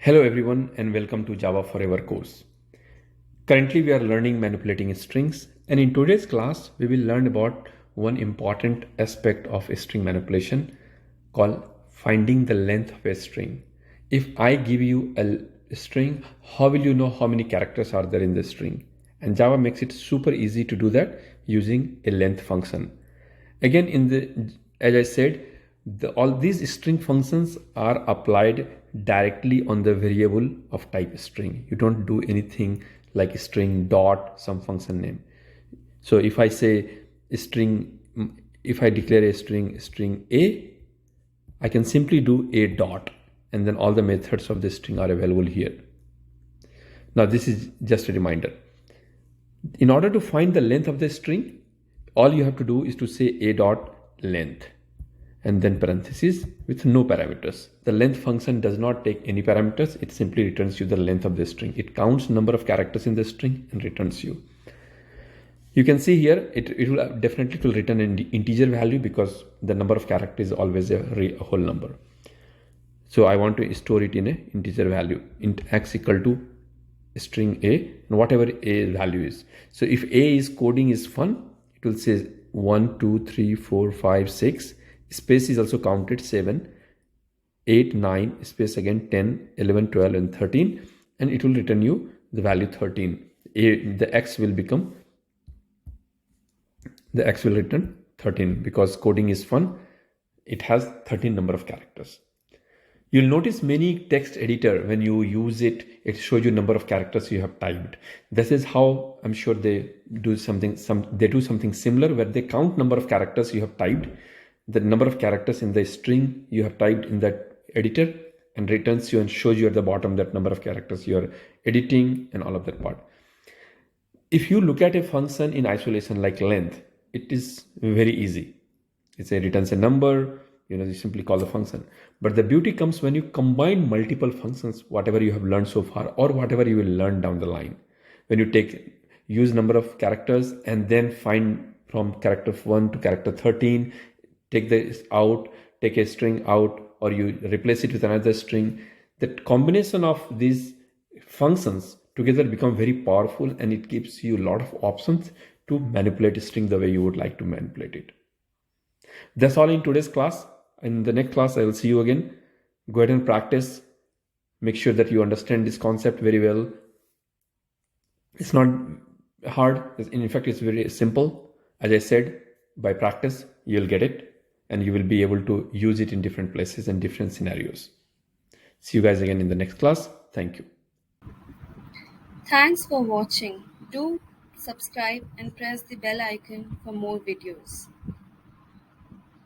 Hello everyone and welcome to Java Forever course. Currently we are learning manipulating strings, and in today's class we will learn about one important aspect of string manipulation called finding the length of a string. If I give you a string, how will you know how many characters are there in the string? And Java makes it super easy to do that using a length function. Again, as I said, all these string functions are applied directly on the variable of type string. You don't do anything like string dot some function name. So if I say string, if I declare a string a, I can simply do a dot, and then all the methods of the string are available here. Now this is just a reminder. In order to find the length of the string, all you have to do is to say a dot length and then parentheses with no parameters. The length function does not take any parameters. It simply returns you the length of the string. It counts number of characters in the string and returns you. You can see here it will definitely return an integer value because the number of characters is always a whole number. So I want to store it in an integer value, int x equal to string a, and whatever a value is. So if a is coding is fun, it will say 1 2 3 4 5 6, space is also counted 7 8 9, space again 10 11 12 and 13, and it will return you the value 13. The x will return 13 because coding is fun. It has 13 number of characters. You'll notice many text editor, when you use it, it shows you number of characters you have typed. This is how I'm sure they do something similar, where they count number of characters you have typed, the number of characters in the string you have typed in that editor, and returns you and shows you at the bottom that number of characters you are editing and all of that part. If you look at a function in isolation like length, it is very easy. It returns a number, you simply call the function. But the beauty comes when you combine multiple functions, whatever you have learned so far or whatever you will learn down the line. When you use number of characters and then find from character 1 to character 13, take this out, take a string out, or you replace it with another string. The combination of these functions together become very powerful, and it gives you a lot of options to manipulate a string the way you would like to manipulate it. That's all in today's class. In the next class, I will see you again. Go ahead and practice. Make sure that you understand this concept very well. It's not hard. In fact, it's very simple. As I said, by practice, you'll get it, and you will be able to use it in different places and different scenarios. See you guys again in the next class. Thank you. Thanks for watching. Do subscribe and press the bell icon for more videos.